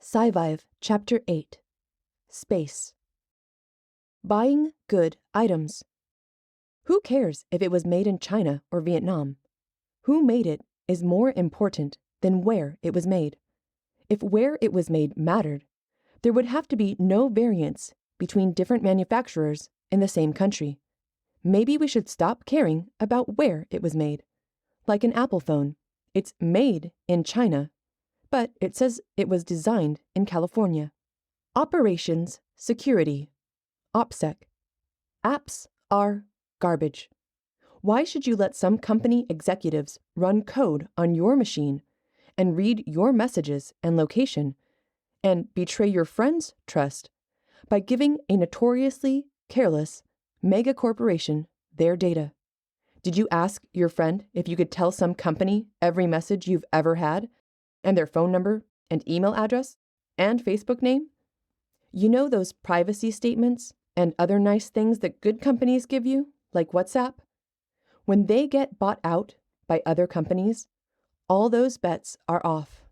SciVive Chapter 8 Space. Buying good items. Who cares if it was made in China or Vietnam? Who made it is more important than where it was made. If where it was made mattered, there would have to be no variance between different manufacturers in the same country. Maybe we should stop caring about where it was made. Like an Apple phone, it's made in China, but it says it was designed in California. Operations Security. OPSEC. Apps are garbage. Why should you let some company executives run code on your machine and read your messages and location and betray your friend's trust by giving a notoriously careless mega corporation their data? Did you ask your friend if you could tell some company every message you've ever had and their phone number and email address and Facebook name? You know those privacy statements and other nice things that good companies give you, like WhatsApp? When they get bought out by other companies, all those bets are off.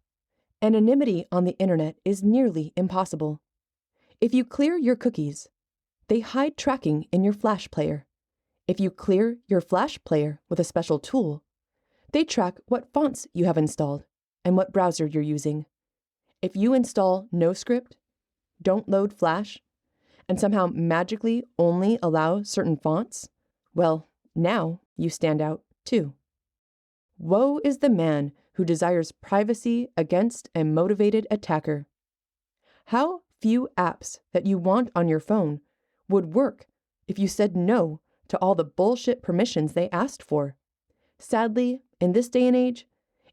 Anonymity on the internet is nearly impossible. If you clear your cookies, they hide tracking in your Flash player. If you clear your Flash player with a special tool, they track what fonts you have installed and what browser you're using. If you install NoScript, don't load Flash, and somehow magically only allow certain fonts, well, now you stand out too. Woe is the man who desires privacy against a motivated attacker. How few apps that you want on your phone would work if you said no to all the bullshit permissions they asked for? Sadly, in this day and age,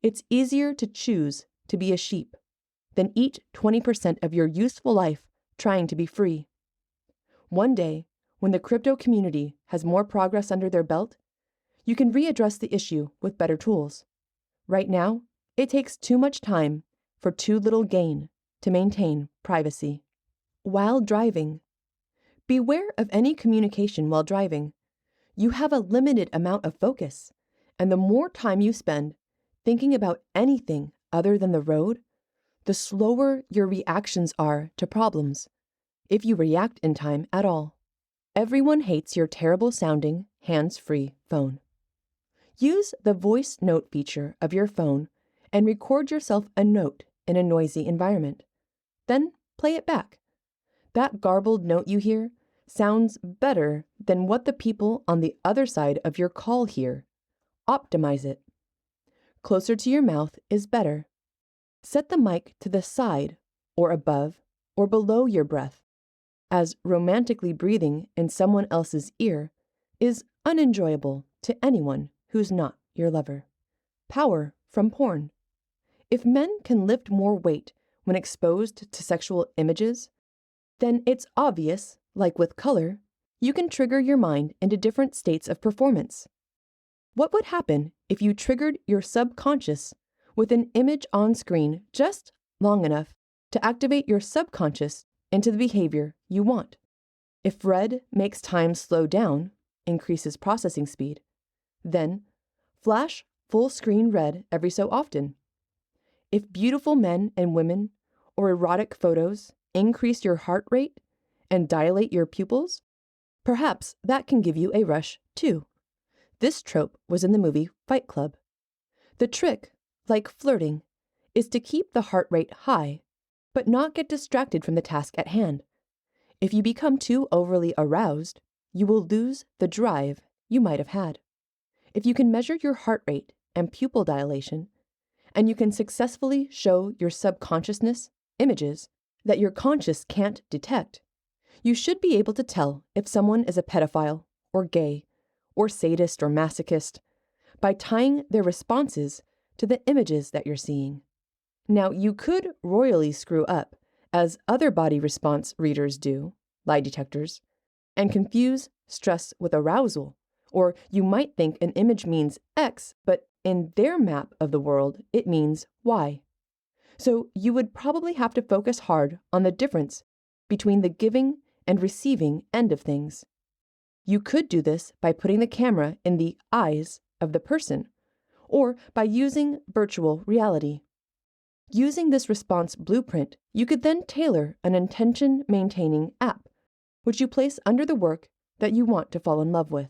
it's easier to choose to be a sheep than eat 20% of your useful life trying to be free. One day, when the crypto community has more progress under their belt, you can readdress the issue with better tools. Right now, it takes too much time for too little gain to maintain privacy. While driving. Beware of any communication while driving. You have a limited amount of focus, and the more time you spend thinking about anything other than the road, the slower your reactions are to problems, if you react in time at all. Everyone hates your terrible-sounding, hands-free phone. Use the voice note feature of your phone and record yourself a note in a noisy environment. Then play it back. That garbled note you hear sounds better than what the people on the other side of your call hear. Optimize it. Closer to your mouth is better. Set the mic to the side or above or below your breath, as romantically breathing in someone else's ear is unenjoyable to anyone who's not your lover. Power from porn. If men can lift more weight when exposed to sexual images, then it's obvious, like with color, you can trigger your mind into different states of performance. What would happen if you triggered your subconscious with an image on screen just long enough to activate your subconscious into the behavior you want? If red makes time slow down, increases processing speed, then flash full screen red every so often. If beautiful men and women or erotic photos increase your heart rate and dilate your pupils, perhaps that can give you a rush too. This trope was in the movie Fight Club. The trick, like flirting, is to keep the heart rate high, but not get distracted from the task at hand. If you become too overly aroused, you will lose the drive you might have had. If you can measure your heart rate and pupil dilation, and you can successfully show your subconsciousness images that your conscious can't detect, you should be able to tell if someone is a pedophile or gay or sadist or masochist by tying their responses to the images that you're seeing. Now, you could royally screw up, as other body response readers do, lie detectors, and confuse stress with arousal, or you might think an image means X, but in their map of the world, it means Y. So you would probably have to focus hard on the difference between the giving and receiving end of things. You could do this by putting the camera in the eyes of the person, or by using virtual reality. Using this response blueprint, you could then tailor an intention-maintaining app, which you place under the work that you want to fall in love with.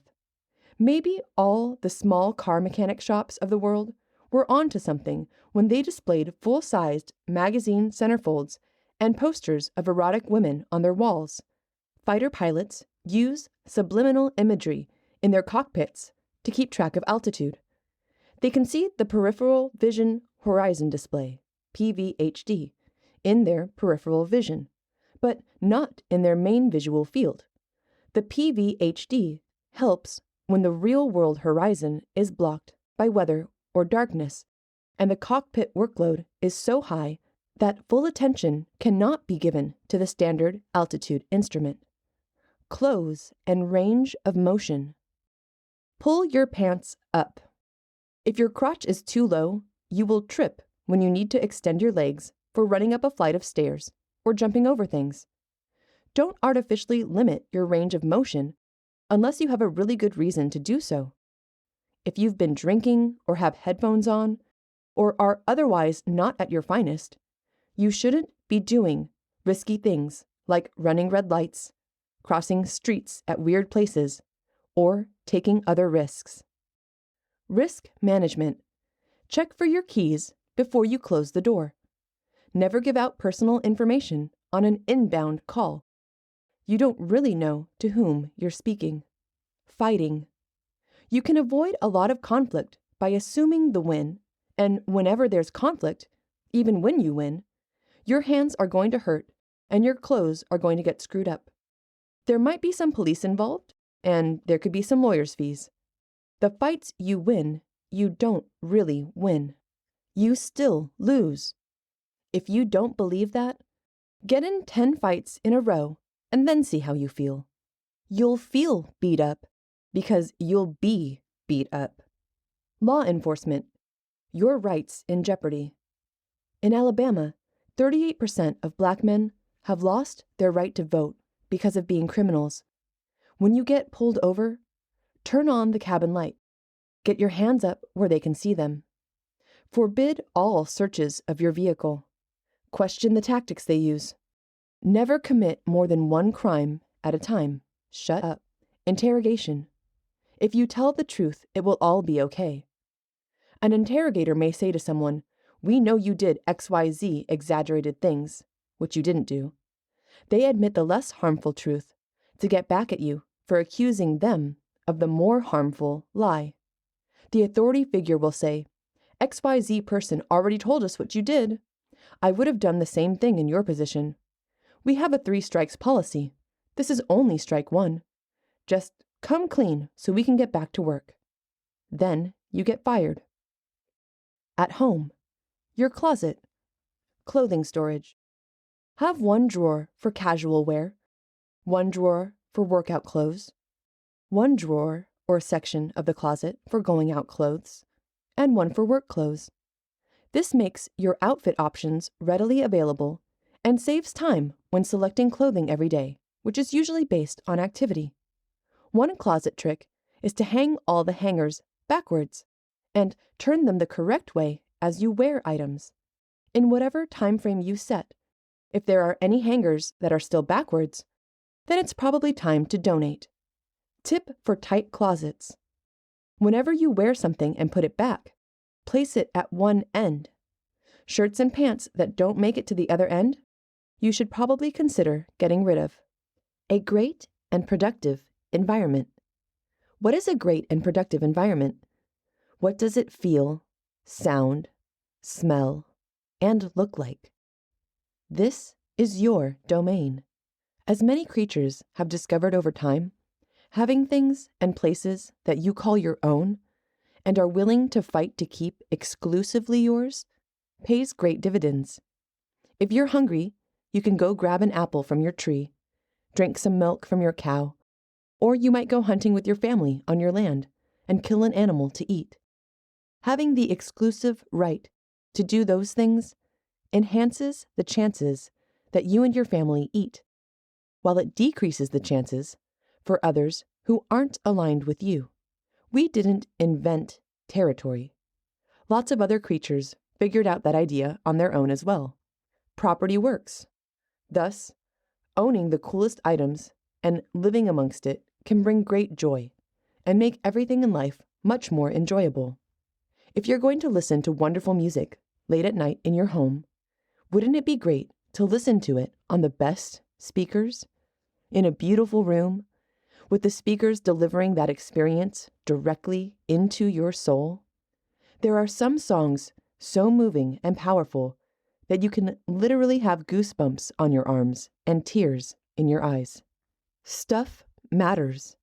Maybe all the small car mechanic shops of the world were onto something when they displayed full-sized magazine centerfolds and posters of erotic women on their walls. Fighter pilots use subliminal imagery in their cockpits to keep track of altitude. They can see the peripheral vision horizon display, PVHD, in their peripheral vision, but not in their main visual field. The PVHD helps when the real-world horizon is blocked by weather or darkness, and the cockpit workload is so high that full attention cannot be given to the standard altitude instrument. Close and range of motion. Pull your pants up. If your crotch is too low, you will trip when you need to extend your legs for running up a flight of stairs or jumping over things. Don't artificially limit your range of motion unless you have a really good reason to do so. If you've been drinking or have headphones on or are otherwise not at your finest, you shouldn't be doing risky things like running red lights, crossing streets at weird places, or taking other risks. Risk management. Check for your keys before you close the door. Never give out personal information on an inbound call. You don't really know to whom you're speaking. Fighting. You can avoid a lot of conflict by assuming the win, and whenever there's conflict, even when you win, your hands are going to hurt and your clothes are going to get screwed up. There might be some police involved, and there could be some lawyers' fees. The fights you win, you don't really win. You still lose. If you don't believe that, get in 10 fights in a row and then see how you feel. You'll feel beat up because you'll be beat up. Law enforcement. Your rights in jeopardy. In Alabama, 38% of Black men have lost their right to vote because of being criminals. When you get pulled over, turn on the cabin light. Get your hands up where they can see them. Forbid all searches of your vehicle. Question the tactics they use. Never commit more than one crime at a time. Shut up. Interrogation. If you tell the truth, it will all be okay. An interrogator may say to someone, "We know you did XYZ exaggerated things," which you didn't do. They admit the less harmful truth to get back at you for accusing them of the more harmful lie. The authority figure will say, "XYZ person already told us what you did. I would have done the same thing in your position. We have a 3 strikes policy. This is only strike 1. Just come clean so we can get back to work." Then you get fired. At home. Your closet. Clothing storage. Have 1 drawer for casual wear, 1 drawer for workout clothes, 1 drawer or section of the closet for going out clothes, and 1 for work clothes. This makes your outfit options readily available and saves time when selecting clothing every day, which is usually based on activity. One closet trick is to hang all the hangers backwards and turn them the correct way as you wear items. In whatever time frame you set, if there are any hangers that are still backwards, then it's probably time to donate. Tip for tight closets. Whenever you wear something and put it back, place it at one end. Shirts and pants that don't make it to the other end, you should probably consider getting rid of. A great and productive environment. What is a great and productive environment? What does it feel, sound, smell, and look like? This is your domain. As many creatures have discovered over time, having things and places that you call your own and are willing to fight to keep exclusively yours pays great dividends. If you're hungry, you can go grab an apple from your tree, drink some milk from your cow, or you might go hunting with your family on your land and kill an animal to eat. Having the exclusive right to do those things enhances the chances that you and your family eat, while it decreases the chances for others who aren't aligned with you. We didn't invent territory. Lots of other creatures figured out that idea on their own as well. Property works. Thus, owning the coolest items and living amongst it can bring great joy and make everything in life much more enjoyable. If you're going to listen to wonderful music late at night in your home, wouldn't it be great to listen to it on the best speakers, in a beautiful room, with the speakers delivering that experience directly into your soul? There are some songs so moving and powerful that you can literally have goosebumps on your arms and tears in your eyes. Stuff matters.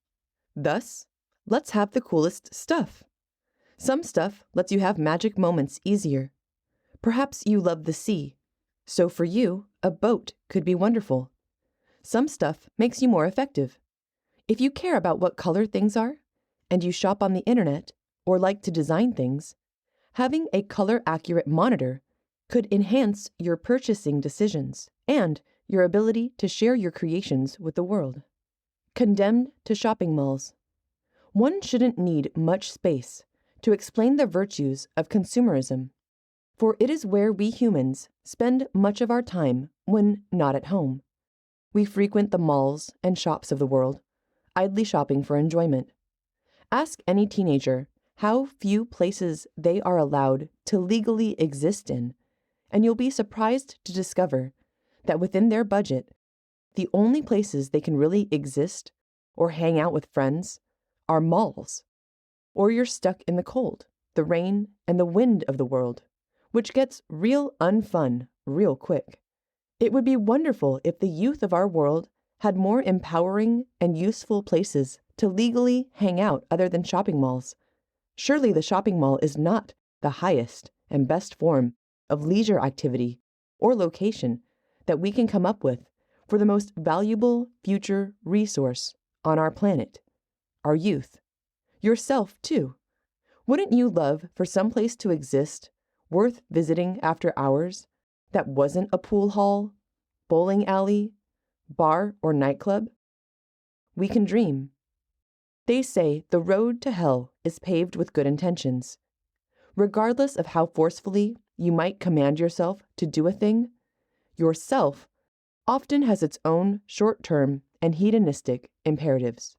Thus, let's have the coolest stuff. Some stuff lets you have magic moments easier. Perhaps you love the sea, so for you, a boat could be wonderful. Some stuff makes you more effective. If you care about what color things are, and you shop on the internet or like to design things, having a color-accurate monitor could enhance your purchasing decisions and your ability to share your creations with the world. Condemned to shopping malls. One shouldn't need much space to explain the virtues of consumerism, for it is where we humans spend much of our time when not at home. We frequent the malls and shops of the world, idly shopping for enjoyment. Ask any teenager how few places they are allowed to legally exist in, and you'll be surprised to discover that within their budget, the only places they can really exist or hang out with friends are malls. Or you're stuck in the cold, the rain, and the wind of the world, which gets real unfun real quick. It would be wonderful if the youth of our world had more empowering and useful places to legally hang out other than shopping malls. Surely the shopping mall is not the highest and best form of leisure activity or location that we can come up with for the most valuable future resource on our planet, our youth. Yourself, too. Wouldn't you love for some place to exist worth visiting after hours that wasn't a pool hall, bowling alley, bar, or nightclub? We can dream. They say the road to hell is paved with good intentions. Regardless of how forcefully you might command yourself to do a thing, yourself often has its own short-term and hedonistic imperatives.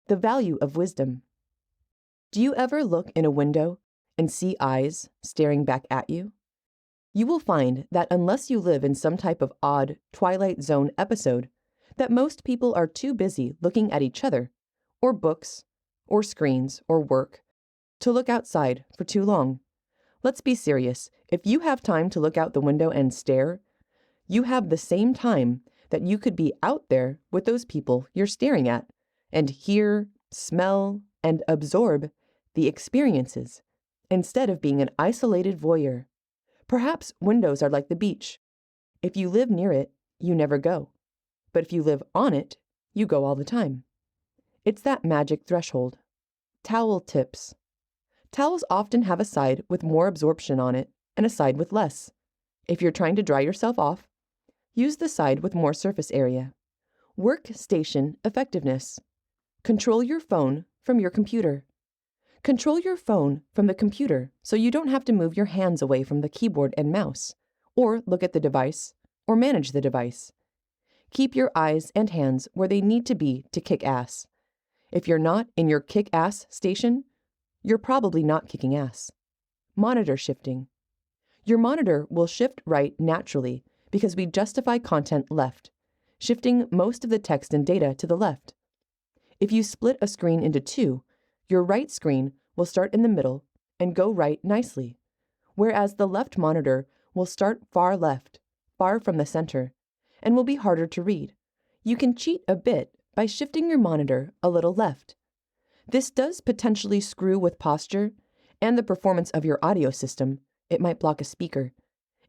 The value of wisdom. Do you ever look in a window and see eyes staring back at you? You will find that unless you live in some type of odd Twilight Zone episode, that most people are too busy looking at each other, or books, or screens, or work, to look outside for too long. Let's be serious. If you have time to look out the window and stare, you have the same time that you could be out there with those people you're staring at, and hear, smell, and absorb the experiences, instead of being an isolated voyeur. Perhaps windows are like the beach. If you live near it, you never go. But if you live on it, you go all the time. It's that magic threshold. Towel tips. Towels often have a side with more absorption on it and a side with less. If you're trying to dry yourself off, use the side with more surface area. Workstation effectiveness. Control your phone from your computer. Control your phone from the computer so you don't have to move your hands away from the keyboard and mouse, or look at the device, or manage the device. Keep your eyes and hands where they need to be to kick ass. If you're not in your kick-ass station, you're probably not kicking ass. Monitor shifting. Your monitor will shift right naturally because we justify content left, shifting most of the text and data to the left. If you split a screen into two, your right screen will start in the middle and go right nicely, whereas the left monitor will start far left, far from the center, and will be harder to read. You can cheat a bit by shifting your monitor a little left. This does potentially screw with posture and the performance of your audio system. It might block a speaker,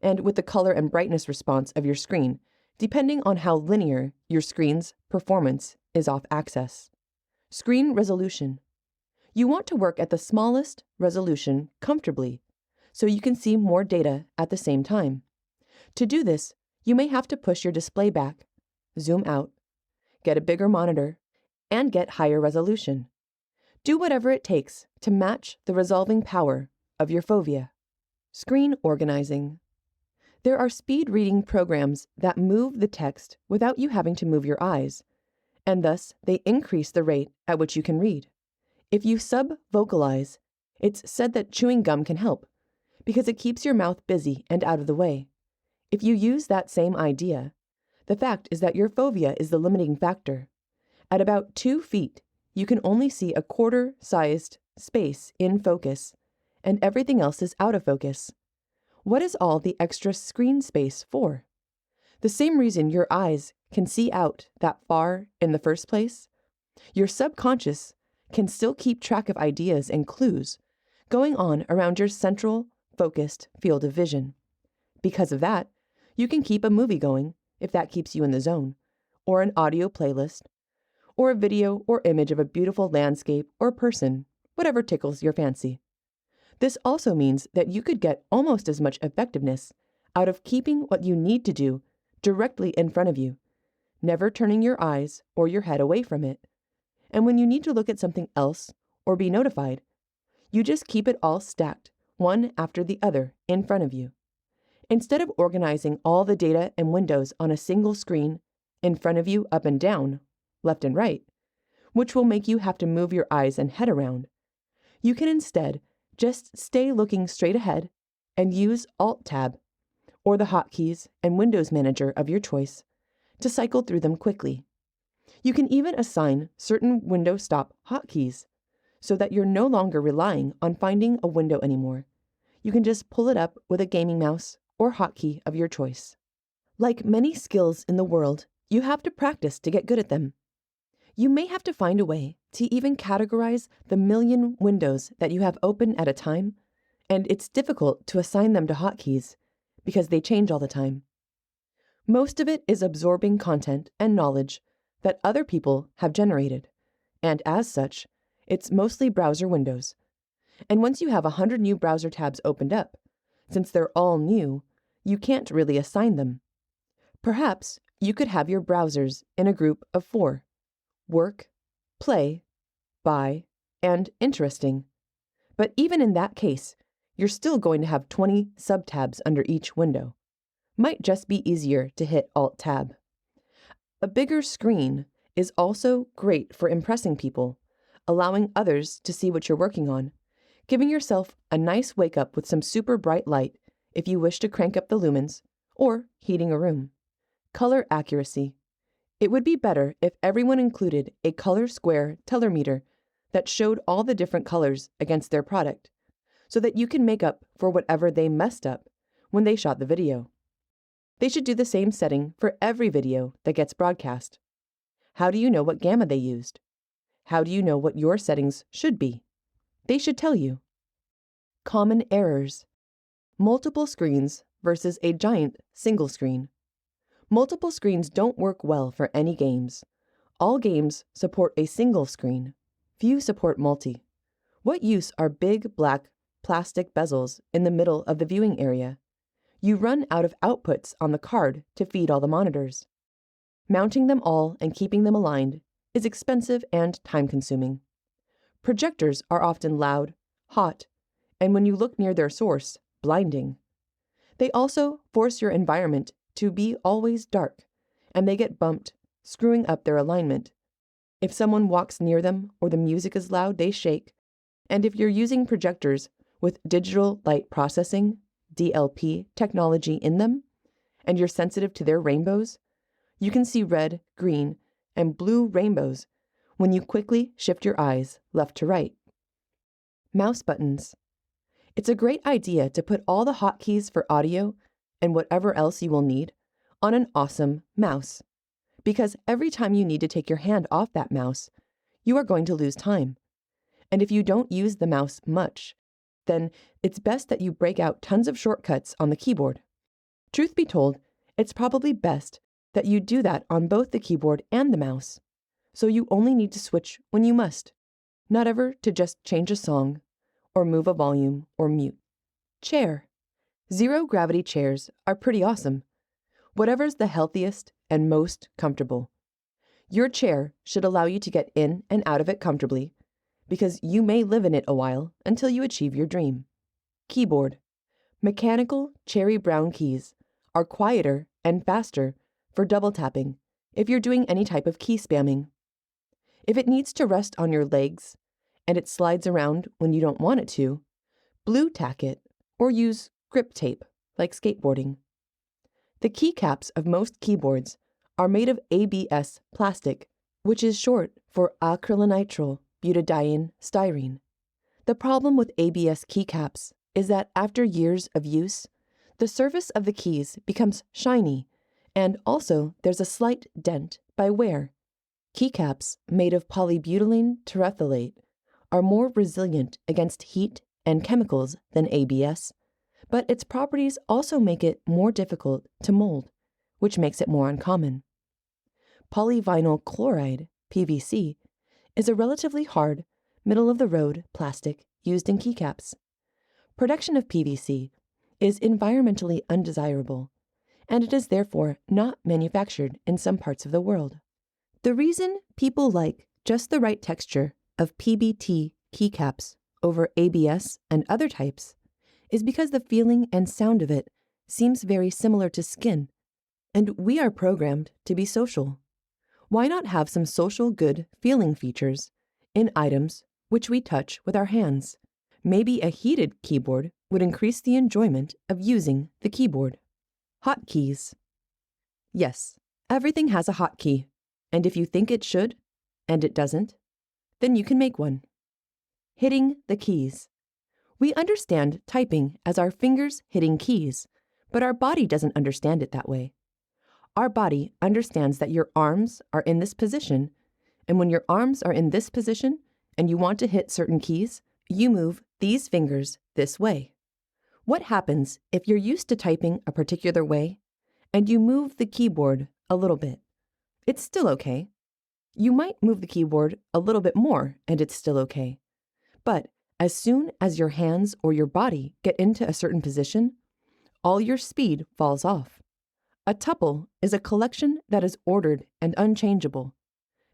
and with the color and brightness response of your screen, depending on how linear your screen's performance is off axis. Screen resolution. You want to work at the smallest resolution comfortably, so you can see more data at the same time. To do this, you may have to push your display back, zoom out, get a bigger monitor, and get higher resolution. Do whatever it takes to match the resolving power of your fovea. Screen organizing. There are speed reading programs that move the text without you having to move your eyes, and thus they increase the rate at which you can read. If you sub-vocalize, it's said that chewing gum can help, because it keeps your mouth busy and out of the way. If you use that same idea, the fact is that your fovea is the limiting factor. At about 2 feet, you can only see a quarter-sized space in focus, and everything else is out of focus. What is all the extra screen space for? The same reason your eyes can see out that far in the first place. Your subconscious can still keep track of ideas and clues going on around your central, focused field of vision. Because of that, you can keep a movie going, if that keeps you in the zone, or an audio playlist, or a video or image of a beautiful landscape or person, whatever tickles your fancy. This also means that you could get almost as much effectiveness out of keeping what you need to do directly in front of you, never turning your eyes or your head away from it. And when you need to look at something else or be notified, you just keep it all stacked, one after the other, in front of you. Instead of organizing all the data and windows on a single screen in front of you up and down, left and right, which will make you have to move your eyes and head around, you can instead just stay looking straight ahead and use Alt-Tab or the hotkeys and Windows Manager of your choice to cycle through them quickly. You can even assign certain window stop hotkeys so that you're no longer relying on finding a window anymore. You can just pull it up with a gaming mouse or hotkey of your choice. Like many skills in the world, you have to practice to get good at them. You may have to find a way to even categorize the million windows that you have open at a time, and it's difficult to assign them to hotkeys because they change all the time. Most of it is absorbing content and knowledge that other people have generated, and as such, it's mostly browser windows. And once you have 100 new browser tabs opened up, since they're all new, you can't really assign them. Perhaps you could have your browsers in a group of 4: work, play, buy, and interesting. But even in that case, you're still going to have 20 subtabs under each window. Might just be easier to hit Alt-Tab. A bigger screen is also great for impressing people, allowing others to see what you're working on, giving yourself a nice wake up with some super bright light if you wish to crank up the lumens, or heating a room. Color accuracy. It would be better if everyone included a color square telemeter that showed all the different colors against their product, so that you can make up for whatever they messed up when they shot the video. They should do the same setting for every video that gets broadcast. How do you know what gamma they used? How do you know what your settings should be? They should tell you. Common errors. Multiple screens versus a giant single screen. Multiple screens don't work well for any games. All games support a single screen. Few support multi. What use are big black plastic bezels in the middle of the viewing area? You run out of outputs on the card to feed all the monitors. Mounting them all and keeping them aligned is expensive and time-consuming. Projectors are often loud, hot, and when you look near their source, blinding. They also force your environment to be always dark, and they get bumped, screwing up their alignment. If someone walks near them or the music is loud, they shake, and if you're using projectors with digital light processing, DLP, technology in them, and you're sensitive to their rainbows, you can see red, green, and blue rainbows when you quickly shift your eyes left to right. Mouse buttons. It's a great idea to put all the hotkeys for audio and whatever else you will need on an awesome mouse, because every time you need to take your hand off that mouse, you are going to lose time. And if you don't use the mouse much, then it's best that you break out tons of shortcuts on the keyboard. Truth be told, it's probably best that you do that on both the keyboard and the mouse, so you only need to switch when you must, not ever to just change a song or move a volume or mute. Chair. Zero-gravity chairs are pretty awesome. Whatever's the healthiest and most comfortable. Your chair should allow you to get in and out of it comfortably, because you may live in it a while until you achieve your dream. Keyboard. Mechanical cherry brown keys are quieter and faster for double tapping if you're doing any type of key spamming. If it needs to rest on your legs and it slides around when you don't want it to, blue tack it or use grip tape like skateboarding. The keycaps of most keyboards are made of ABS plastic, which is short for acrylonitrile butadiene styrene. The problem with ABS keycaps is that after years of use, the surface of the keys becomes shiny, and also there's a slight dent by wear. Keycaps made of polybutylene terephthalate are more resilient against heat and chemicals than ABS, but its properties also make it more difficult to mold, which makes it more uncommon. Polyvinyl chloride, PVC, is a relatively hard, middle-of-the-road plastic used in keycaps. Production of PVC is environmentally undesirable, and it is therefore not manufactured in some parts of the world. The reason people like just the right texture of PBT keycaps over ABS and other types is because the feeling and sound of it seems very similar to skin, and we are programmed to be social. Why not have some social good feeling features in items which we touch with our hands? Maybe a heated keyboard would increase the enjoyment of using the keyboard. Hotkeys. Yes, everything has a hotkey, and if you think it should, and it doesn't, then you can make one. Hitting the keys. We understand typing as our fingers hitting keys, but our body doesn't understand it that way. Our body understands that your arms are in this position, and when your arms are in this position and you want to hit certain keys, you move these fingers this way. What happens if you're used to typing a particular way and you move the keyboard a little bit? It's still okay. You might move the keyboard a little bit more and it's still okay. But as soon as your hands or your body get into a certain position, all your speed falls off. A tuple is a collection that is ordered and unchangeable.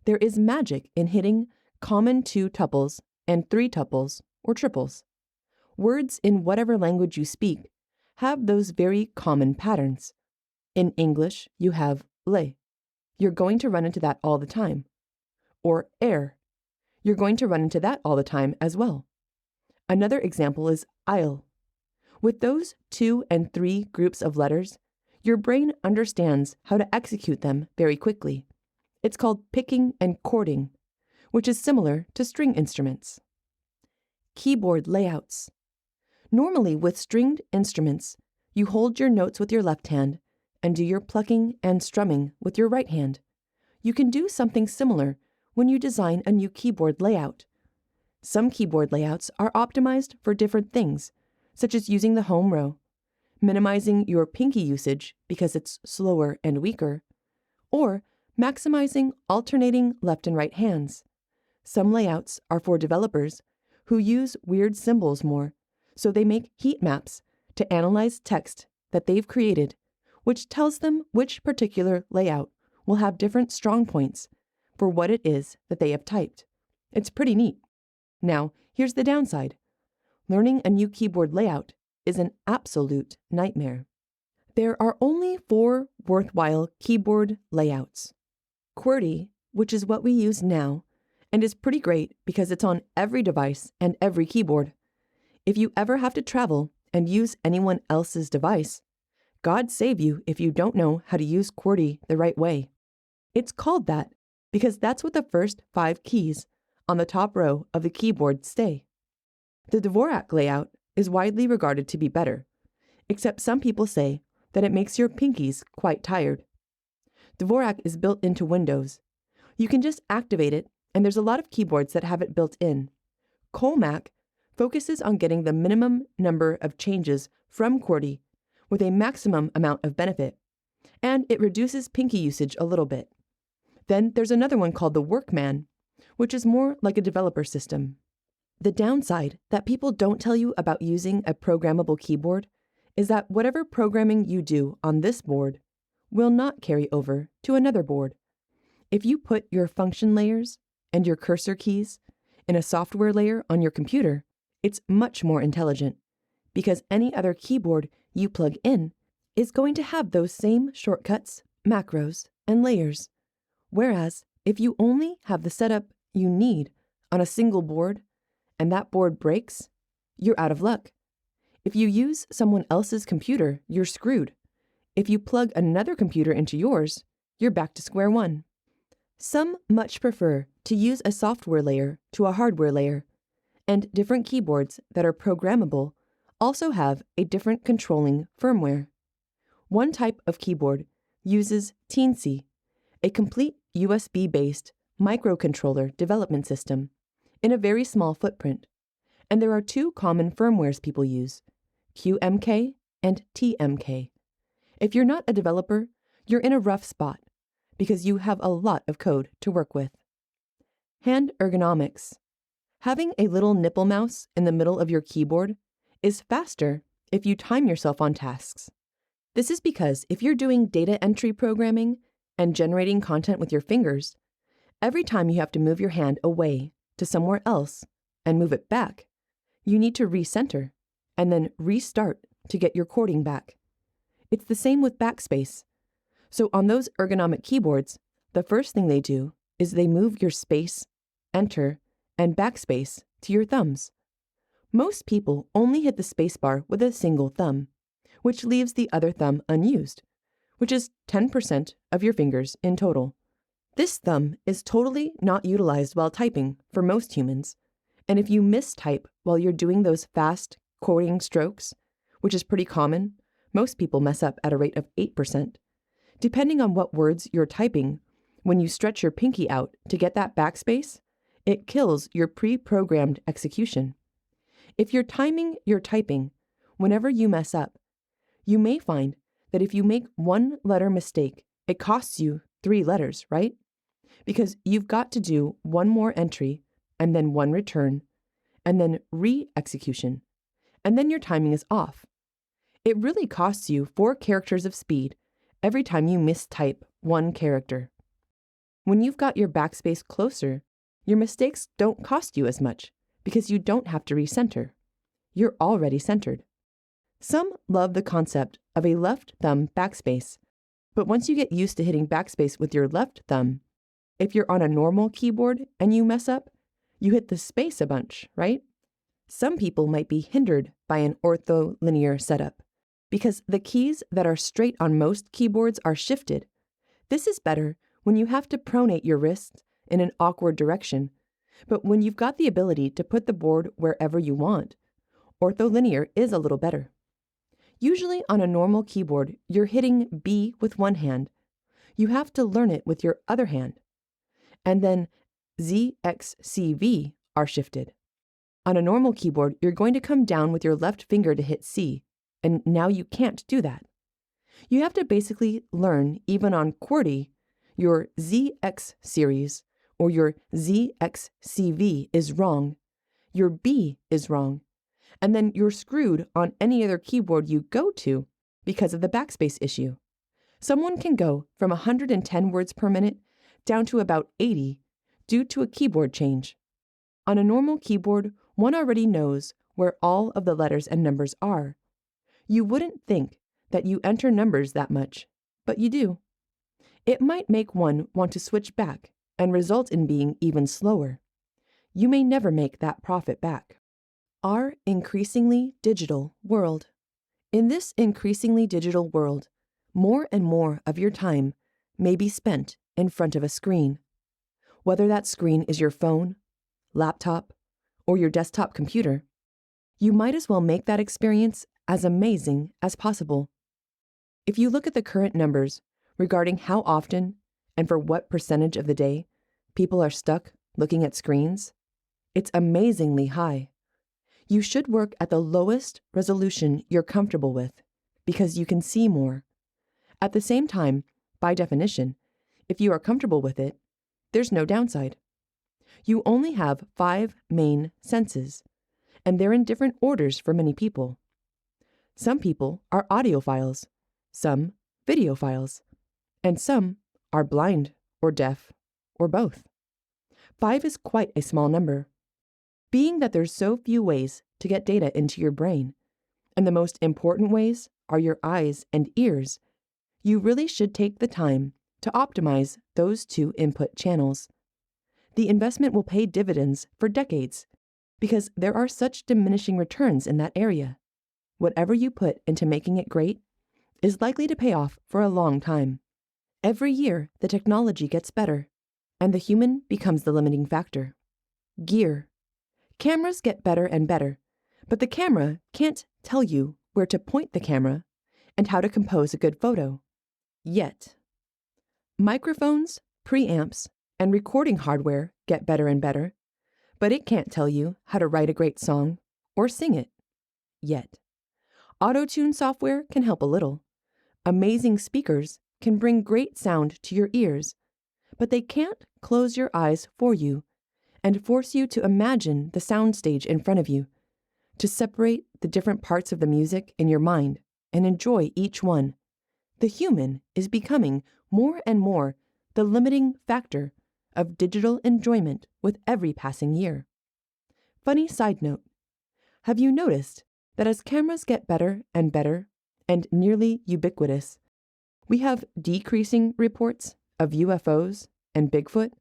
There is magic in hitting common 2 tuples and 3 tuples or triples. Words in whatever language you speak have those very common patterns. In English, you have le. You're going to run into that all the time. Or air. You're going to run into that all the time as well. Another example is aisle. With those 2 and 3 groups of letters, your brain understands how to execute them very quickly. It's called picking and chording, which is similar to string instruments. Keyboard layouts. Normally with stringed instruments, you hold your notes with your left hand and do your plucking and strumming with your right hand. You can do something similar when you design a new keyboard layout. Some keyboard layouts are optimized for different things, such as using the home row, minimizing your pinky usage because it's slower and weaker, or maximizing alternating left and right hands. Some layouts are for developers who use weird symbols more, so they make heat maps to analyze text that they've created, which tells them which particular layout will have different strong points for what it is that they have typed. It's pretty neat. Now, here's the downside. Learning a new keyboard layout is an absolute nightmare. There are only 4 worthwhile keyboard layouts. QWERTY, which is what we use now, and is pretty great because it's on every device and every keyboard. If you ever have to travel and use anyone else's device, God save you if you don't know how to use QWERTY the right way. It's called that because that's what the first 5 keys on the top row of the keyboard stay. The Dvorak layout is widely regarded to be better, except some people say that it makes your pinkies quite tired. Dvorak is built into Windows. You can just activate it, and there's a lot of keyboards that have it built in. Colmac focuses on getting the minimum number of changes from QWERTY with a maximum amount of benefit, and it reduces pinky usage a little bit. Then there's another one called the Workman, which is more like a developer system. The downside that people don't tell you about using a programmable keyboard is that whatever programming you do on this board will not carry over to another board. If you put your function layers and your cursor keys in a software layer on your computer, it's much more intelligent because any other keyboard you plug in is going to have those same shortcuts, macros, and layers. Whereas if you only have the setup you need on a single board and that board breaks, you're out of luck. If you use someone else's computer, you're screwed. If you plug another computer into yours, you're back to square one. Some much prefer to use a software layer to a hardware layer, and different keyboards that are programmable also have a different controlling firmware. One type of keyboard uses Teensy, a complete USB-based microcontroller development system in a very small footprint, and there are two common firmwares people use, QMK and TMK. If you're not a developer, you're in a rough spot because you have a lot of code to work with. Hand ergonomics. Having a little nipple mouse in the middle of your keyboard is faster if you time yourself on tasks. This is because if you're doing data entry programming and generating content with your fingers, every time you have to move your hand away to somewhere else and move it back, you need to recenter and then restart to get your chording back. It's the same with backspace. So on those ergonomic keyboards, the first thing they do is they move your space, enter, and backspace to your thumbs. Most people only hit the spacebar with a single thumb, which leaves the other thumb unused, which is 10% of your fingers in total. This thumb is totally not utilized while typing for most humans, and if you mistype while you're doing those fast chording strokes, which is pretty common, most people mess up at a rate of 8%. Depending on what words you're typing, when you stretch your pinky out to get that backspace, it kills your pre-programmed execution. If you're timing your typing, whenever you mess up, you may find that if you make one letter mistake, it costs you 3 letters, right? Because you've got to do one more entry, and then one return, and then re-execution, and then your timing is off. It really costs you 4 characters of speed every time you mistype one character. When you've got your backspace closer, your mistakes don't cost you as much because you don't have to recenter. You're already centered. Some love the concept of a left thumb backspace, but once you get used to hitting backspace with your left thumb, if you're on a normal keyboard and you mess up, you hit the space a bunch, right? Some people might be hindered by an ortholinear setup because the keys that are straight on most keyboards are shifted. This is better when you have to pronate your wrists in an awkward direction, but when you've got the ability to put the board wherever you want, ortholinear is a little better. Usually on a normal keyboard, you're hitting B with one hand. You have to learn it with your other hand. And then Z, X, C, V are shifted. On a normal keyboard, you're going to come down with your left finger to hit C, and now you can't do that. You have to basically learn, even on QWERTY, your ZX series or your ZXCV is wrong, your B is wrong, and then you're screwed on any other keyboard you go to because of the backspace issue. Someone can go from 110 words per minute down to about 80 due to a keyboard change. On a normal keyboard, one already knows where all of the letters and numbers are. You wouldn't think that you enter numbers that much, but you do. It might make one want to switch back and result in being even slower. You may never make that profit back. Our increasingly digital world. In this increasingly digital world, more and more of your time may be spent in front of a screen. Whether that screen is your phone, laptop, or your desktop computer, you might as well make that experience as amazing as possible. If you look at the current numbers regarding how often and for what percentage of the day people are stuck looking at screens, it's amazingly high. You should work at the lowest resolution you're comfortable with because you can see more. At the same time, by definition, if you are comfortable with it, there's no downside. You only have 5 main senses, and they're in different orders for many people. Some people are audiophiles, some videophiles, and some are blind or deaf or both. 5 is quite a small number. Being that there's so few ways to get data into your brain, and the most important ways are your eyes and ears, you really should take the time to optimize those two input channels. The investment will pay dividends for decades because there are such diminishing returns in that area. Whatever you put into making it great is likely to pay off for a long time. Every year, the technology gets better, and the human becomes the limiting factor. Gear. Cameras get better and better, but the camera can't tell you where to point the camera and how to compose a good photo. Yet. Microphones, preamps, and recording hardware get better and better, but it can't tell you how to write a great song or sing it. Yet. Auto-tune software can help a little. Amazing speakers can bring great sound to your ears, but they can't close your eyes for you and force you to imagine the soundstage in front of you, to separate the different parts of the music in your mind and enjoy each one. The human is becoming more and more the limiting factor of digital enjoyment with every passing year. Funny side note, have you noticed that as cameras get better and better and nearly ubiquitous, we have decreasing reports of UFOs and Bigfoot,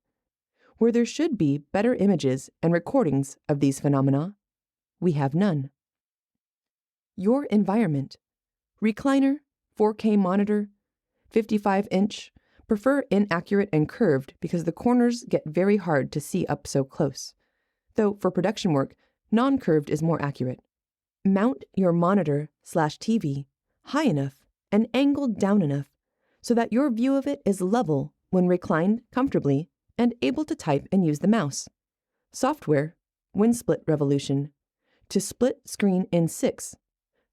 where there should be better images and recordings of these phenomena? We have none. Your environment. Recliner, 4K monitor, 55-inch, prefer inaccurate and curved because the corners get very hard to see up so close. Though for production work, non-curved is more accurate. Mount your monitor/TV high enough and angled down enough so that your view of it is level when reclined comfortably and able to type and use the mouse. Software, WinSplit Revolution, to split screen in 6,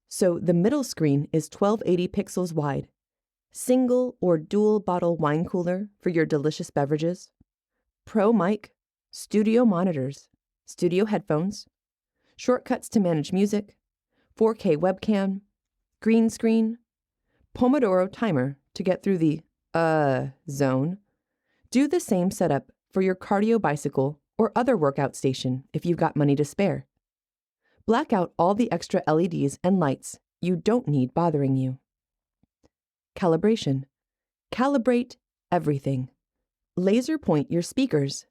so the middle screen is 1280 pixels wide. Single or dual bottle wine cooler for your delicious beverages. Pro mic, studio monitors, studio headphones, shortcuts to manage music, 4K webcam, green screen, Pomodoro timer to get through the zone. Do the same setup for your cardio bicycle or other workout station if you've got money to spare. Black out all the extra LEDs and lights you don't need bothering you. Calibration. Calibrate everything. Laser point your speakers.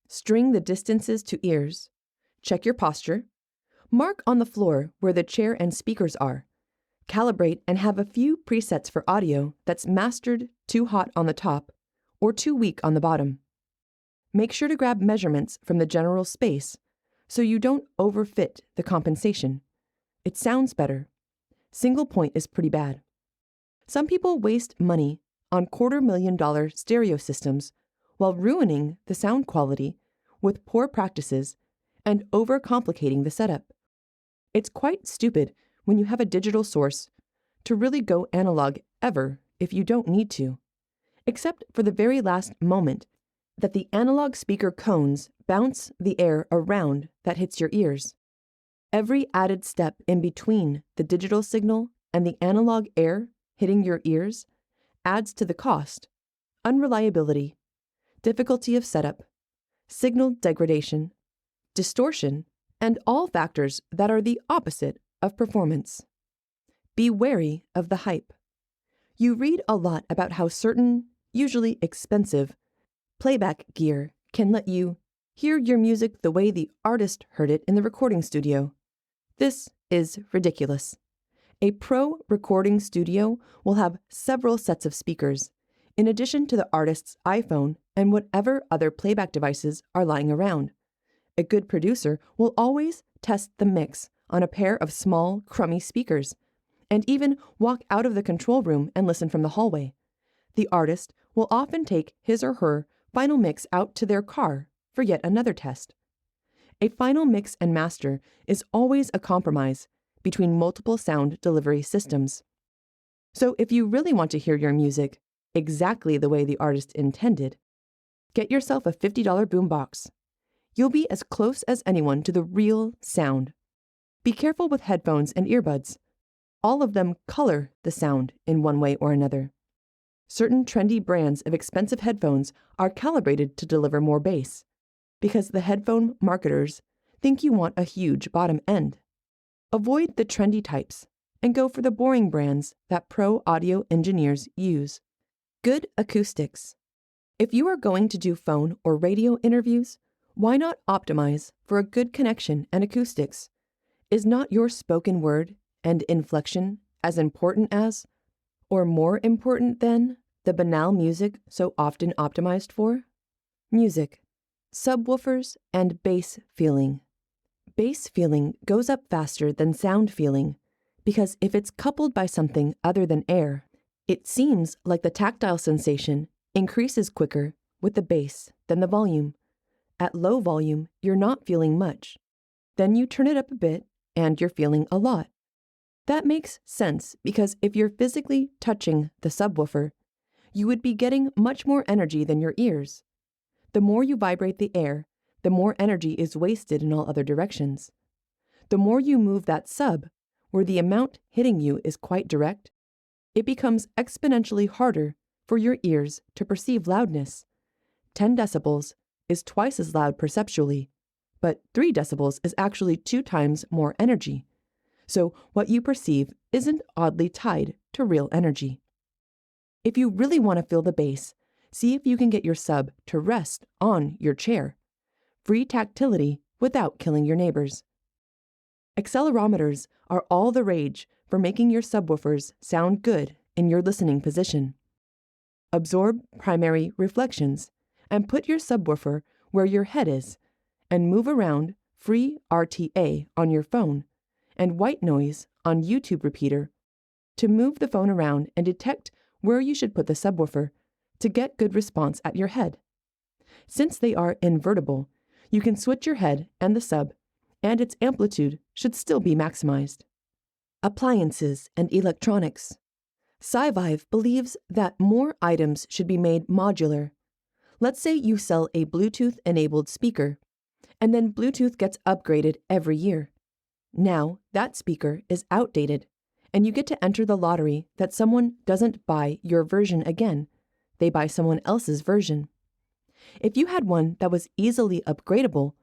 String the distances to ears. Check your posture. Mark on the floor where the chair and speakers are. Calibrate and have a few presets for audio that's mastered too hot on the top or too weak on the bottom. Make sure to grab measurements from the general space so you don't overfit the compensation. It sounds better. Single point is pretty bad. Some people waste money on $250,000 stereo systems while ruining the sound quality with poor practices and overcomplicating the setup. It's quite stupid when you have a digital source to really go analog ever if you don't need to, except for the very last moment that the analog speaker cones bounce the air around that hits your ears. Every added step in between the digital signal and the analog air hitting your ears adds to the cost, unreliability, difficulty of setup, signal degradation, distortion, and all factors that are the opposite of performance. Be wary of the hype. You read a lot about how certain, usually expensive, playback gear can let you hear your music the way the artist heard it in the recording studio. This is ridiculous. A pro recording studio will have several sets of speakers, in addition to the artist's iPhone and whatever other playback devices are lying around. A good producer will always test the mix on a pair of small, crummy speakers, and even walk out of the control room and listen from the hallway. The artist will often take his or her final mix out to their car for yet another test. A final mix and master is always a compromise between multiple sound delivery systems. So if you really want to hear your music exactly the way the artist intended, get yourself a $50 boombox. You'll be as close as anyone to the real sound. Be careful with headphones and earbuds. All of them color the sound in one way or another. Certain trendy brands of expensive headphones are calibrated to deliver more bass, because the headphone marketers think you want a huge bottom end. Avoid the trendy types and go for the boring brands that pro audio engineers use. Good acoustics. If you are going to do phone or radio interviews, why not optimize for a good connection and acoustics? Is not your spoken word and inflection as important as, or more important than, the banal music so often optimized for? Music, subwoofers, and bass feeling. Bass feeling goes up faster than sound feeling because if it's coupled by something other than air, it seems like the tactile sensation increases quicker with the bass than the volume. At low volume, you're not feeling much. Then you turn it up a bit and you're feeling a lot. That makes sense because if you're physically touching the subwoofer, you would be getting much more energy than your ears. The more you vibrate the air, the more energy is wasted in all other directions. The more you move that sub, where the amount hitting you is quite direct, it becomes exponentially harder for your ears to perceive loudness. 10 decibels is twice as loud perceptually, but 3 decibels is actually 2 times more energy. So what you perceive isn't oddly tied to real energy. If you really want to feel the bass, see if you can get your sub to rest on your chair. Free tactility without killing your neighbors. Accelerometers are all the rage for making your subwoofers sound good in your listening position. Absorb primary reflections and put your subwoofer where your head is, and move around free RTA on your phone and white noise on YouTube repeater to move the phone around and detect where you should put the subwoofer to get good response at your head. Since they are invertible, you can switch your head and the sub, and its amplitude should still be maximized. Appliances and electronics. SciVive believes that more items should be made modular. Let's say you sell a Bluetooth-enabled speaker, and then Bluetooth gets upgraded every year. Now, that speaker is outdated, and you get to enter the lottery that someone doesn't buy your version again. They buy someone else's version. If you had one that was easily upgradable,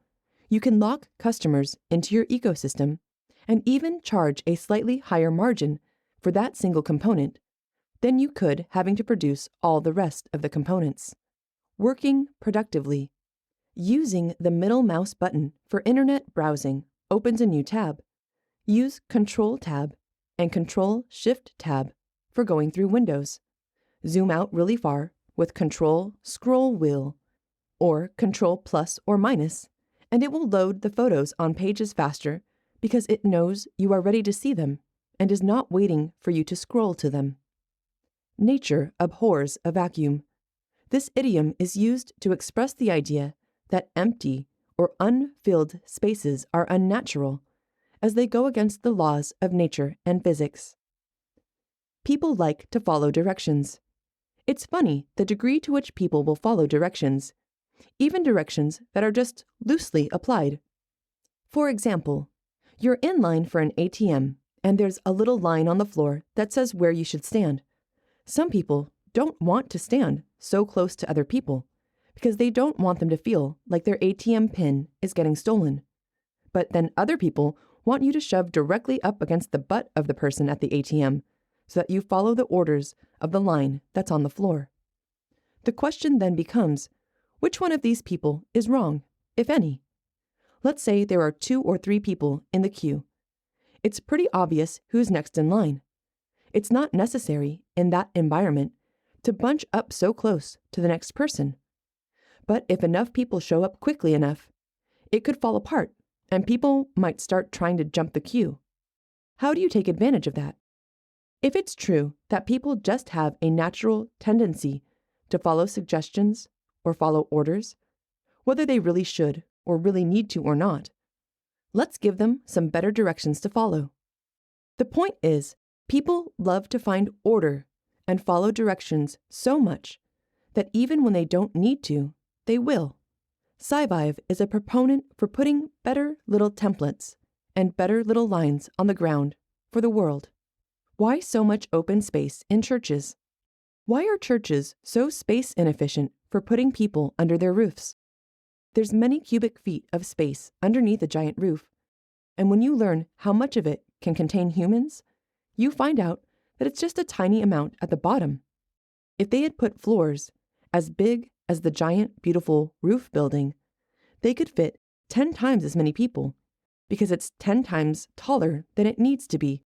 you can lock customers into your ecosystem and even charge a slightly higher margin for that single component than you could having to produce all the rest of the components. Working productively. Using the middle mouse button for internet browsing opens a new tab. Use Control-Tab and Control-Shift-Tab for going through windows. Zoom out really far with Control-Scroll-Wheel or Control plus or minus, and it will load the photos on pages faster because it knows you are ready to see them and is not waiting for you to scroll to them. Nature abhors a vacuum. This idiom is used to express the idea that empty or unfilled spaces are unnatural, as they go against the laws of nature and physics. People like to follow directions. It's funny the degree to which people will follow directions, even directions that are just loosely applied. For example, you're in line for an ATM, and there's a little line on the floor that says where you should stand. Some people don't want to stand so close to other people because they don't want them to feel like their ATM pin is getting stolen. But then other people want you to shove directly up against the butt of the person at the ATM so that you follow the orders of the line that's on the floor. The question then becomes, which one of these people is wrong, if any? Let's say there are 2 or 3 people in the queue. It's pretty obvious who's next in line. It's not necessary in that environment to bunch up so close to the next person. But if enough people show up quickly enough, it could fall apart and people might start trying to jump the queue. How do you take advantage of that? If it's true that people just have a natural tendency to follow suggestions or follow orders, whether they really should or really need to or not, let's give them some better directions to follow. The point is, people love to find order and follow directions so much that even when they don't need to, they will. SciVive is a proponent for putting better little templates and better little lines on the ground for the world. Why so much open space in churches? Why are churches so space inefficient for putting people under their roofs? There's many cubic feet of space underneath a giant roof, And when you learn how much of it can contain humans, you find out that it's just a tiny amount at the bottom. If they had put floors as big as the giant, beautiful roof building, they could fit 10 times as many people because it's 10 times taller than it needs to be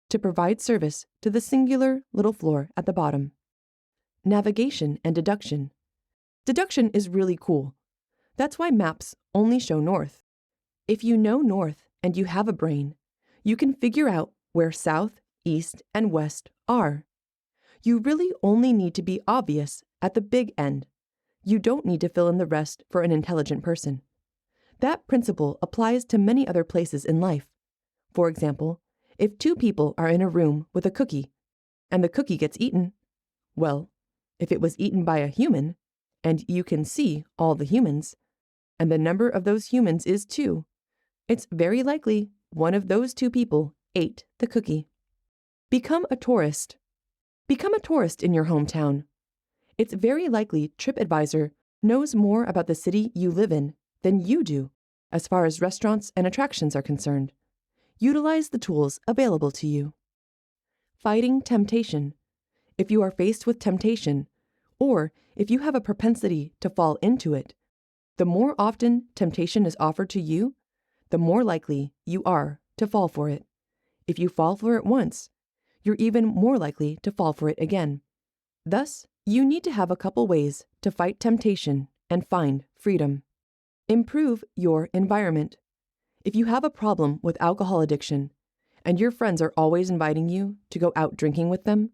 to provide service to the singular little floor at the bottom. Navigation and deduction. Deduction is really cool. That's why maps only show north. If you know north and you have a brain, you can figure out where south, east, and west are. You really only need to be obvious at the big end. You don't need to fill in the rest for an intelligent person. That principle applies to many other places in life. For example, if 2 people are in a room with a cookie, and the cookie gets eaten, well, if it was eaten by a human, and you can see all the humans, and the number of those humans is 2, it's very likely one of those 2 people ate the cookie. Become a tourist. Become a tourist in your hometown. It's very likely TripAdvisor knows more about the city you live in than you do as far as restaurants and attractions are concerned. Utilize the tools available to you. Fighting temptation. If you are faced with temptation, or if you have a propensity to fall into it, the more often temptation is offered to you, the more likely you are to fall for it. If you fall for it once, you're even more likely to fall for it again. Thus, you need to have a couple ways to fight temptation and find freedom. Improve your environment. If you have a problem with alcohol addiction, and your friends are always inviting you to go out drinking with them,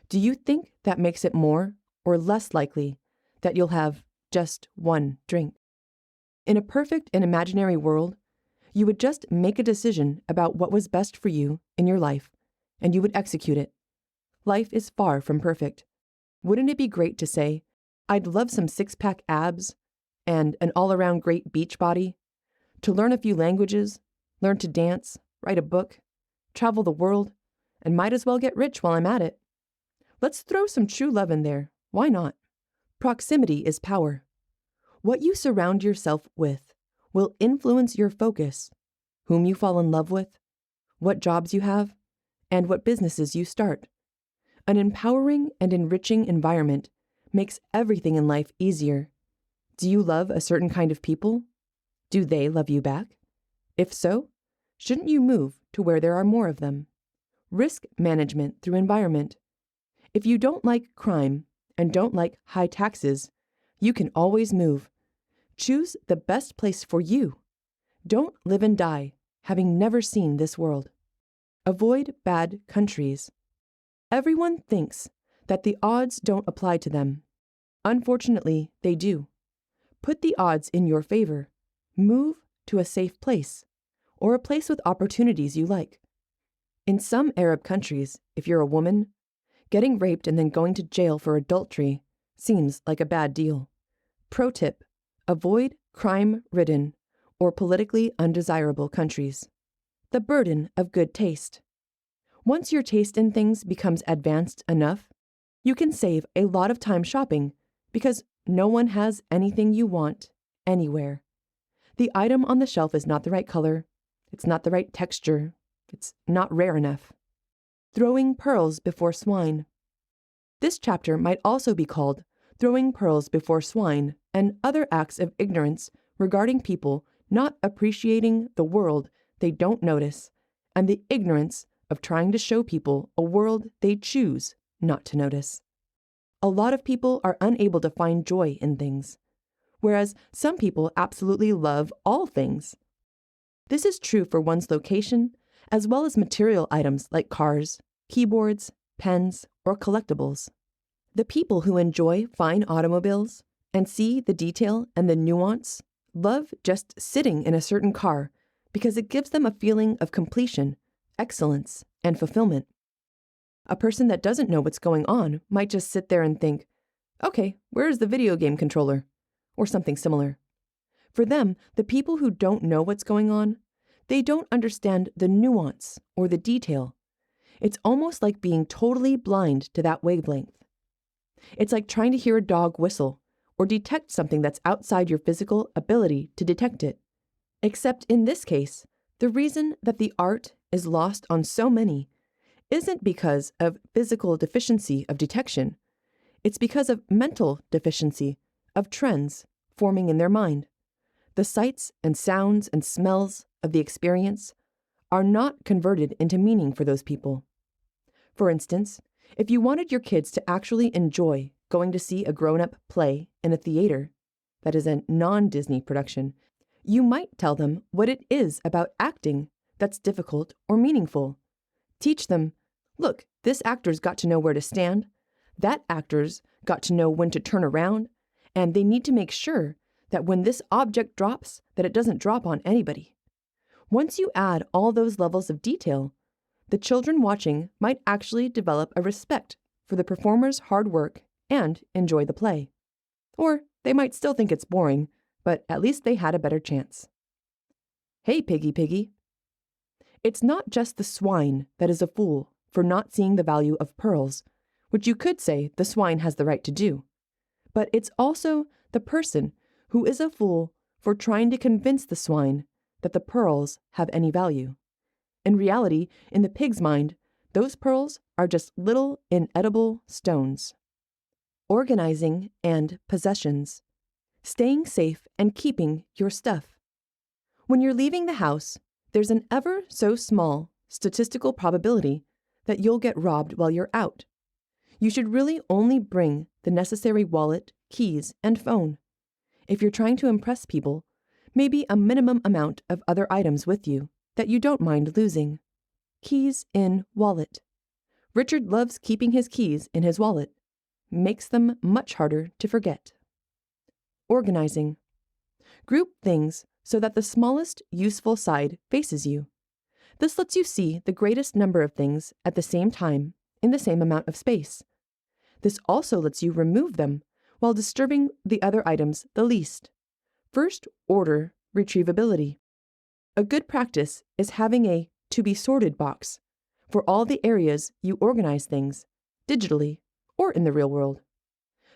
do you think that makes it more or less likely that you'll have just one drink? In a perfect and imaginary world, you would just make a decision about what was best for you in your life, and you would execute it. Life is far from perfect. Wouldn't it be great to say, I'd love some 6-pack abs and an all-around great beach body, to learn a few languages, learn to dance, write a book, travel the world, and might as well get rich while I'm at it. Let's throw some true love in there. Why not? Proximity is power. What you surround yourself with will influence your focus, whom you fall in love with, what jobs you have, and what businesses you start. An empowering and enriching environment makes everything in life easier. Do you love a certain kind of people? Do they love you back? If so, shouldn't you move to where there are more of them? Risk management through environment. If you don't like crime and don't like high taxes, you can always move. Choose the best place for you. Don't live and die having never seen this world. Avoid bad countries. Everyone thinks that the odds don't apply to them. Unfortunately, they do. Put the odds in your favor. Move to a safe place, or a place with opportunities you like. In some Arab countries, if you're a woman, getting raped and then going to jail for adultery seems like a bad deal. Pro tip: avoid crime-ridden or politically undesirable countries. The burden of good taste. Once your taste in things becomes advanced enough, you can save a lot of time shopping because no one has anything you want anywhere. The item on the shelf is not the right color, it's not the right texture, it's not rare enough. Throwing pearls before swine. This chapter might also be called Throwing Pearls Before Swine and Other Acts of Ignorance regarding people not appreciating the world they don't notice and the ignorance of trying to show people a world they choose not to notice. A lot of people are unable to find joy in things, whereas some people absolutely love all things. This is true for one's location, as well as material items like cars, keyboards, pens, or collectibles. The people who enjoy fine automobiles and see the detail and the nuance love just sitting in a certain car because it gives them a feeling of completion, excellence, and fulfillment. A person that doesn't know what's going on might just sit there and think, okay, where's the video game controller? Or something similar. For them, the people who don't know what's going on, they don't understand the nuance or the detail. It's almost like being totally blind to that wavelength. It's like trying to hear a dog whistle or detect something that's outside your physical ability to detect it. Except in this case, The reason that the art is lost on so many isn't because of physical deficiency of detection. It's because of mental deficiency of trends forming in their mind. The sights and sounds and smells of the experience are not converted into meaning for those people. For instance, if you wanted your kids to actually enjoy going to see a grown-up play in a theater, that is a non-Disney production, you might tell them what it is about acting that's difficult or meaningful. Teach them, look, this actor's got to know where to stand, that actor's got to know when to turn around, and they need to make sure that when this object drops, that it doesn't drop on anybody. Once you add all those levels of detail, the children watching might actually develop a respect for the performer's hard work and enjoy the play. Or they might still think it's boring, but at least they had a better chance. Hey, Piggy. It's not just the swine that is a fool for not seeing the value of pearls, which you could say the swine has the right to do, but it's also the person who is a fool for trying to convince the swine that the pearls have any value. In reality, in the pig's mind, those pearls are just little inedible stones. Organizing and possessions. Staying safe and keeping your stuff. When you're leaving the house, there's an ever so small statistical probability that you'll get robbed while you're out. You should really only bring the necessary wallet, keys, and phone. If you're trying to impress people, maybe a minimum amount of other items with you that you don't mind losing. Keys in wallet. Richard loves keeping his keys in his wallet. Makes them much harder to forget. Organizing. Group things so that the smallest useful side faces you. This lets you see the greatest number of things at the same time in the same amount of space. This also lets you remove them while disturbing the other items the least. First order retrievability. A good practice is having a to be sorted box for all the areas you organize things, digitally or in the real world.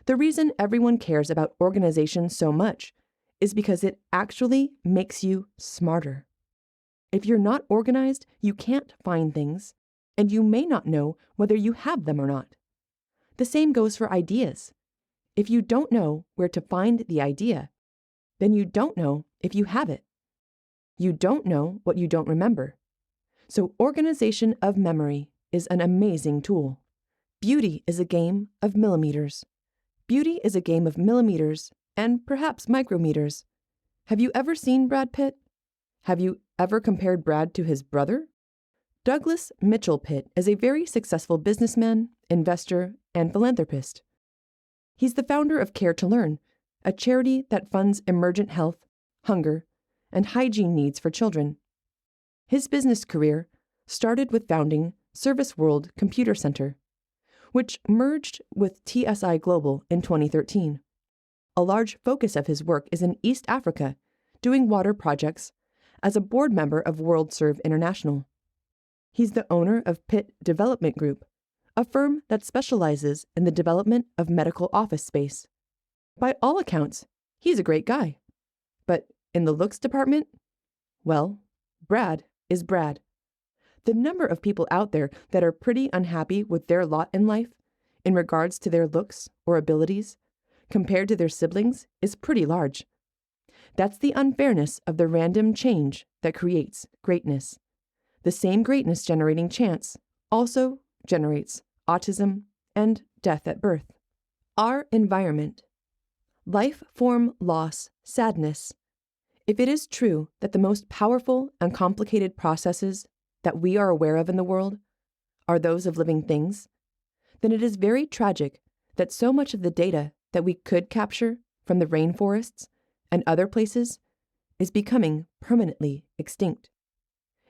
The reason everyone cares about organization so much is because it actually makes you smarter. If you're not organized, you can't find things, and you may not know whether you have them or not. The same goes for ideas. If you don't know where to find the idea, then you don't know if you have it. You don't know what you don't remember. So organization of memory is an amazing tool. Beauty is a game of millimeters. Beauty is a game of millimeters and perhaps micrometers. Have you ever seen Brad Pitt? Have you ever compared Brad to his brother? Douglas Mitchell Pitt is a very successful businessman, investor, and philanthropist. He's the founder of Care to Learn, a charity that funds emergent health, hunger, and hygiene needs for children. His business career started with founding Service World Computer Center, which merged with TSI Global in 2013. A large focus of his work is in East Africa, doing water projects as a board member of WorldServe International. He's the owner of Pitt Development Group, a firm that specializes in the development of medical office space. By all accounts, he's a great guy. But in the looks department, well, Brad is Brad. The number of people out there that are pretty unhappy with their lot in life in regards to their looks or abilities compared to their siblings is pretty large. That's the unfairness of the random change that creates greatness. The same greatness generating chance also generates autism and death at birth. Our environment. Life form loss, sadness. If it is true that the most powerful and complicated processes that we are aware of in the world are those of living things, then it is very tragic that so much of the data that we could capture from the rainforests and other places is becoming permanently extinct.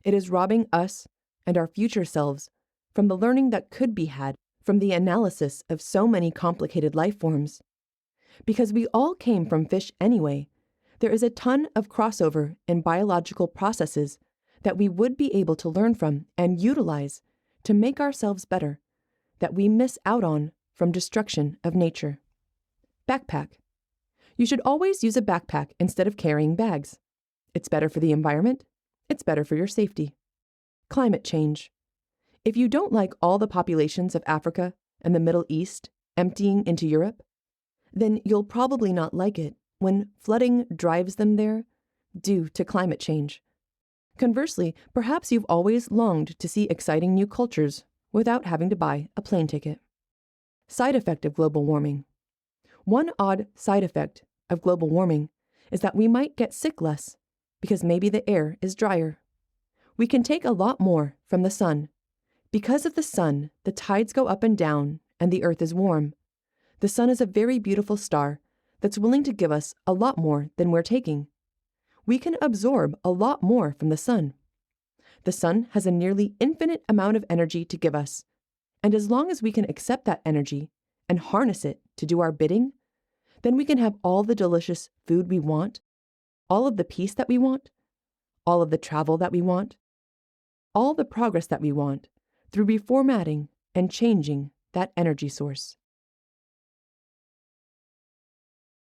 It is robbing us and our future selves from the learning that could be had from the analysis of so many complicated life forms. Because we all came from fish anyway, there is a ton of crossover in biological processes that we would be able to learn from and utilize to make ourselves better, that we miss out on from destruction of nature. Backpack. You should always use a backpack instead of carrying bags. It's better for the environment, It's better for your safety. Climate change. If you don't like all the populations of Africa and the Middle East emptying into Europe, then you'll probably not like it when flooding drives them there due to climate change. Conversely, perhaps you've always longed to see exciting new cultures without having to buy a plane ticket. Side effect of global warming. One odd side effect of global warming is that we might get sick less because maybe the air is drier. We can take a lot more from the sun. Because of the sun, the tides go up and down and the earth is warm. The sun is a very beautiful star that's willing to give us a lot more than we're taking. We can absorb a lot more from the sun. The sun has a nearly infinite amount of energy to give us, and as long as we can accept that energy and harness it to do our bidding, then we can have all the delicious food we want, all of the peace that we want, all of the travel that we want, all the progress that we want through reformatting and changing that energy source.